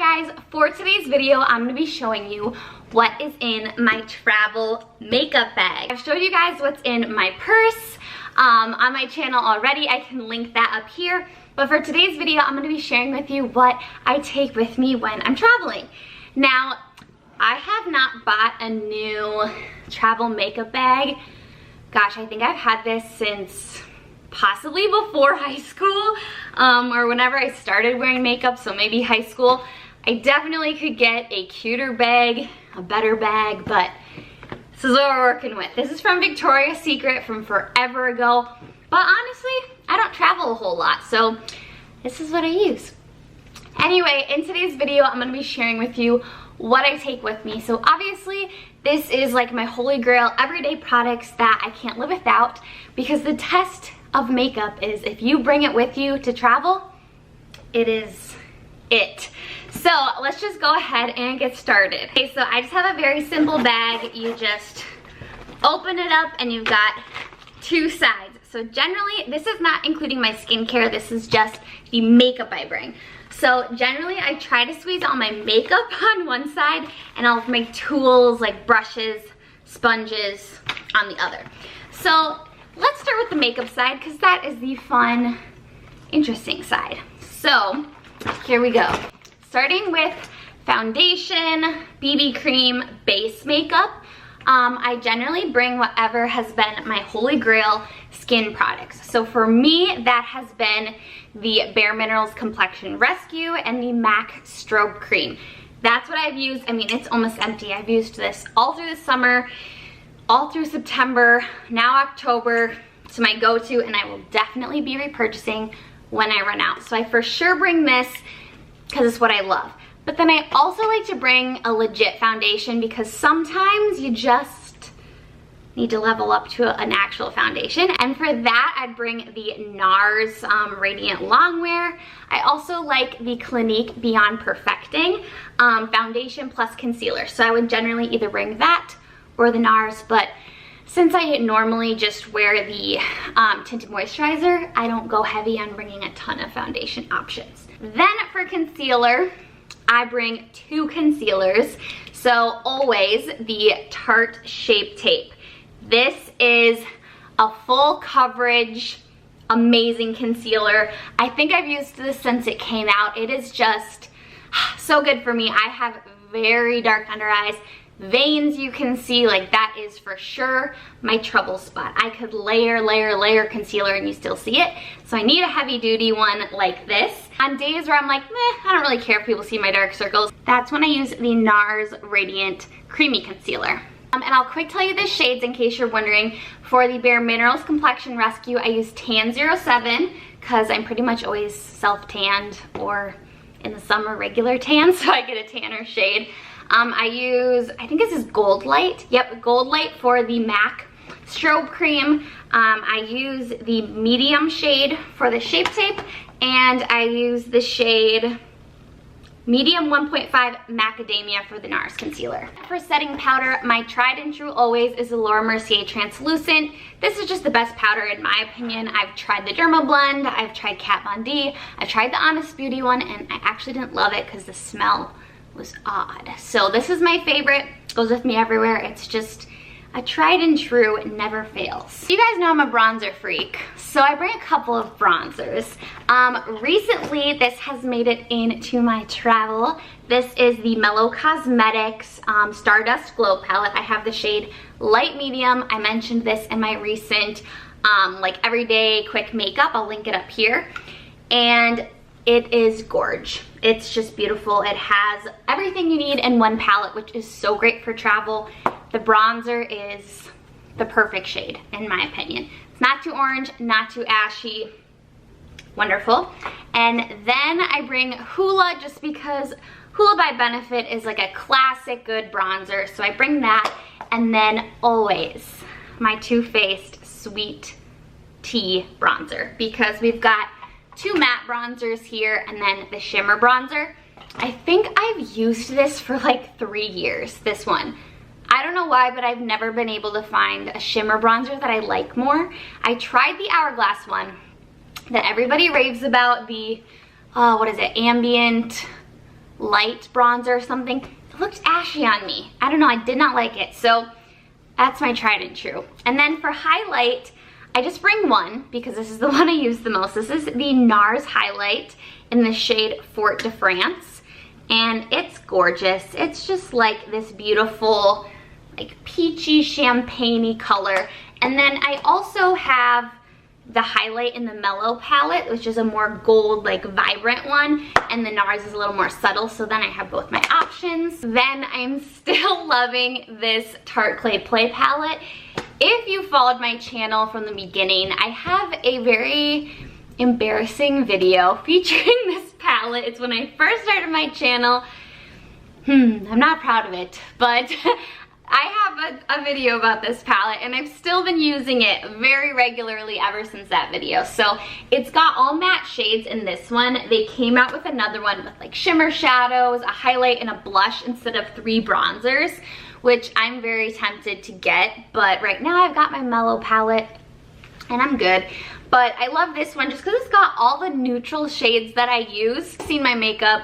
Hi guys, for today's video I'm going to be showing you what is in my travel makeup bag. I've showed you guys what's in my purse on my channel already. I can link that up here. But for today's video I'm going to be sharing with you what I take with me when I'm traveling. Now, I have not bought a new travel makeup bag. Gosh, I think I've had this since possibly before high school or whenever I started wearing makeup, so maybe high school. I definitely could get a cuter bag, a better bag, but this is what we're working with. This is from Victoria's Secret from forever ago, but honestly, I don't travel a whole lot, so this is what I use. Anyway, in today's video, I'm gonna be sharing with you what I take with me. So obviously, this is like my holy grail everyday products that I can't live without, because the test of makeup is if you bring it with you to travel, it is it. So let's just go ahead and get started. Okay, so I just have a very simple bag. You just open it up and you've got two sides. So generally, this is not including my skincare, this is just the makeup I bring. So generally, I try to squeeze all my makeup on one side and all of my tools like brushes, sponges on the other. So let's start with the makeup side because that is the fun, interesting side. So here we go. Starting with foundation, BB cream, base makeup. I generally bring whatever has been my holy grail skin products. So for me, that has been the Bare Minerals Complexion Rescue and the MAC Strobe Cream. That's what I've used. I mean, it's almost empty. I've used this all through the summer, all through September, now October. It's my go-to, and I will definitely be repurchasing when I run out. So I for sure bring this because it's what I love. But then I also like to bring a legit foundation because sometimes you just need to level up to an actual foundation. And for that, I'd bring the NARS Radiant Longwear. I also like the Clinique Beyond Perfecting foundation plus concealer. So I would generally either bring that or the NARS, but since I normally just wear the tinted moisturizer, I don't go heavy on bringing a ton of foundation options. Then for concealer, I bring two concealers. So always the Tarte Shape Tape. This is a full coverage, amazing concealer. I think I've used this since it came out. It is just so good for me. I have very dark under eyes. Veins you can see, like that is for sure my trouble spot. I could layer concealer and you still see it. So I need a heavy duty one like this. On days where I'm like, meh, I don't really care if people see my dark circles, that's when I use the NARS Radiant Creamy Concealer. And I'll quick tell you the shades in case you're wondering. For the Bare Minerals Complexion Rescue, I use Tan 07 because I'm pretty much always self-tanned or in the summer regular tan, so I get a tanner shade. I use, I think this is Gold Light. Yep, Gold Light for the MAC Strobe Cream. I use the medium shade for the Shape Tape, and I use the shade Medium 1.5 Macadamia for the NARS Concealer. For setting powder, my tried and true always is the Laura Mercier Translucent. This is just the best powder in my opinion. I've tried the Derma Blend, I've tried Kat Von D, I've tried the Honest Beauty one, and I actually didn't love it because the smell was odd. So this is my favorite, goes with me everywhere. It's just a tried and true, it never fails. You guys know I'm a bronzer freak, so I bring a couple of bronzers. Recently, this has made it into my travel. This is the Mellow Cosmetics Stardust Glow Palette. I have the shade Light Medium. I mentioned this in my recent like everyday quick makeup. I'll link it up here. And it is gorge. It's just beautiful. It has everything you need in one palette, which is so great for travel. The bronzer is the perfect shade, in my opinion. It's not too orange, not too ashy. Wonderful. And then I bring Hoola just because Hoola by Benefit is like a classic good bronzer. So I bring that. And then always my Too Faced Sweet Tea bronzer, because we've got two matte bronzers here and then the shimmer bronzer. I think I've used this for like 3 years, this one. I don't know why, but I've never been able to find a shimmer bronzer that I like more. I tried the Hourglass one that everybody raves about, the, what is it, ambient light bronzer or something. It looked ashy on me. I don't know, I did not like it. So that's my tried and true. And then for highlight, I just bring one because this is the one I use the most. This is the NARS highlight in the shade Fort de France. And it's gorgeous. It's just like this beautiful, like peachy, champagne-y color. And then I also have the highlight in the Mellow palette, which is a more gold, like vibrant one, and the NARS is a little more subtle, so then I have both my options. Then I'm still loving this Tarte Clay Play palette. If you followed my channel from the beginning, I have a very embarrassing video featuring this palette. It's when I first started my channel. I'm not proud of it, but I have a video about this palette and I've still been using it very regularly ever since that video. So it's got all matte shades in this one. They came out with another one with like shimmer shadows, a highlight, and a blush instead of 3 bronzers, which I'm very tempted to get. But right now I've got my Mellow palette and I'm good. But I love this one just because it's got all the neutral shades that I use. You've seen my makeup.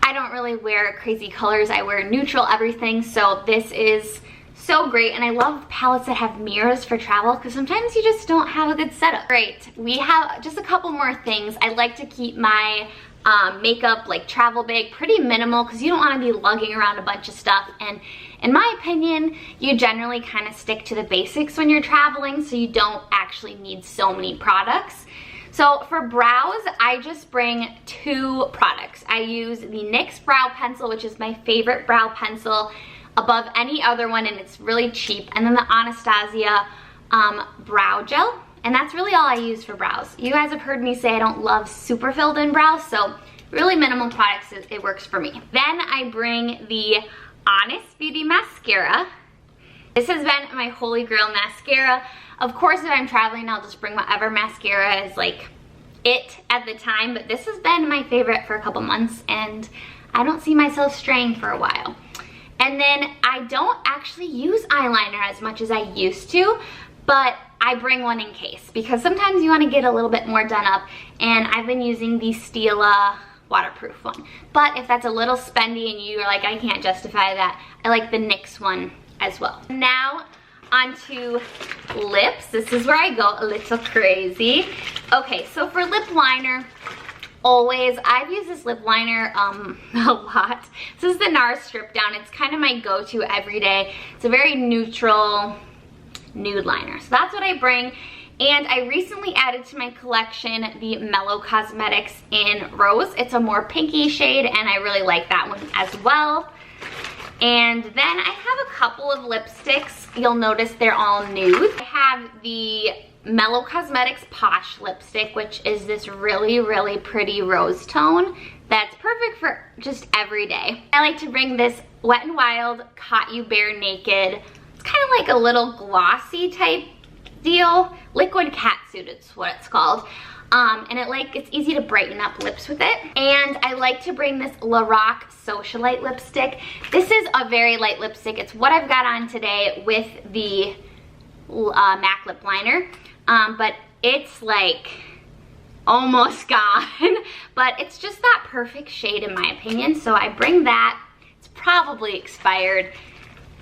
I don't really wear crazy colors. I wear neutral everything, so this is so great. And I love palettes that have mirrors for travel because sometimes you just don't have a good setup. Great, we have just a couple more things. I like to keep my makeup, like travel bag, pretty minimal because you don't want to be lugging around a bunch of stuff. And in my opinion, you generally kind of stick to the basics when you're traveling, so you don't actually need so many products. So for brows, I just bring 2 products. I use the NYX brow pencil, which is my favorite brow pencil above any other one, and it's really cheap. And then the Anastasia brow gel, and that's really all I use for brows. You guys have heard me say I don't love super filled in brows, so really minimal products, it works for me. Then I bring the Honest Beauty mascara. This has been my holy grail mascara. Of course, if I'm traveling, I'll just bring whatever mascara is like it at the time, but this has been my favorite for a couple months and I don't see myself straying for a while. And then I don't actually use eyeliner as much as I used to, but I bring one in case because sometimes you want to get a little bit more done up, and I've been using the Stila waterproof one. But if that's a little spendy and you're like, I can't justify that, I like the NYX one as well. Now onto lips. This is where I go a little crazy. Okay, so for lip liner, always, I've used this lip liner a lot. This is the NARS Strip Down. It's kind of my go-to every day. It's a very neutral nude liner. So that's what I bring. And I recently added to my collection the Mellow Cosmetics in Rose. It's a more pinky shade and I really like that one as well. And then I have a couple of lipsticks. You'll notice they're all nude. I have the Mellow Cosmetics Posh lipstick, which is this really, really pretty rose tone that's perfect for just every day. I like to bring this Wet n Wild Caught You Bare Naked. It's kind of like a little glossy type deal. Liquid Catsuit is what it's called. And it's easy to brighten up lips with it. And I like to bring this Lorac Socialite lipstick. This is a very light lipstick. It's what I've got on today with the MAC lip liner. But it's like almost gone. But it's just that perfect shade in my opinion. So I bring that. It's probably expired.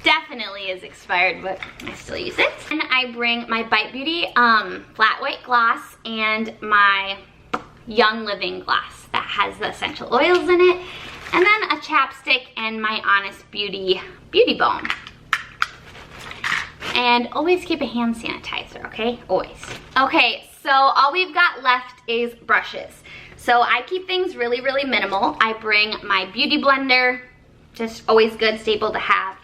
Definitely is expired, but I still use it. And I bring my Bite Beauty flat white gloss and my Young Living gloss that has the essential oils in it. And then a chapstick and my Honest Beauty Beauty Balm. And always keep a hand sanitizer, okay? Always. Okay, so all we've got left is brushes. So I keep things really, really minimal. I bring my beauty blender, just always good staple to have.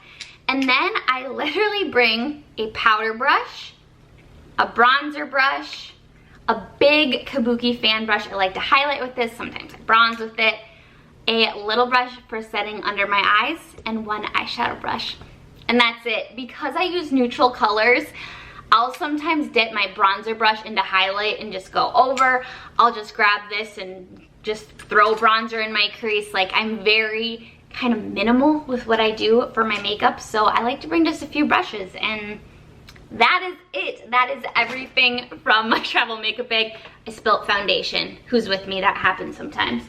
And then I literally bring a powder brush, a bronzer brush, a big Kabuki fan brush. I like to highlight with this, sometimes I bronze with it, a little brush for setting under my eyes, and one eyeshadow brush. And that's it. Because I use neutral colors, I'll sometimes dip my bronzer brush into highlight and just go over. I'll just grab this and just throw bronzer in my crease. Like, I'm very kind of minimal with what I do for my makeup, so I like to bring just a few brushes, and that is it. That is everything from my travel makeup bag. I spilt foundation. Who's with me? That happens sometimes.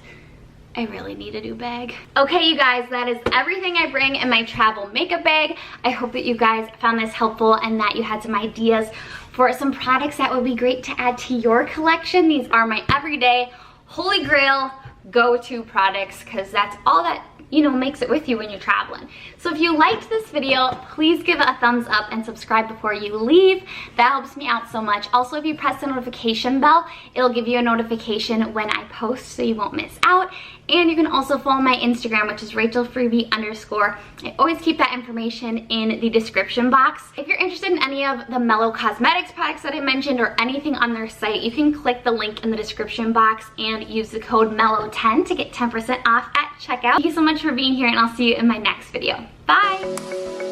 I really need a new bag. Okay, you guys, that is everything I bring in my travel makeup bag. I hope that you guys found this helpful and that you had some ideas for some products that would be great to add to your collection. These are my everyday holy grail go-to products because that's all that, you know, makes it with you when you're traveling. So if you liked this video, please give it a thumbs up and subscribe before you leave. That helps me out so much. Also, if you press the notification bell, it'll give you a notification when I post so you won't miss out. And you can also follow my Instagram, which is rachelannfreeby_. I always keep that information in the description box. If you're interested in any of the Mellow Cosmetics products that I mentioned or anything on their site, you can click the link in the description box and use the code MELLOW10 to get 10% off at checkout. Thank you so much for being here, and I'll see you in my next video. Bye!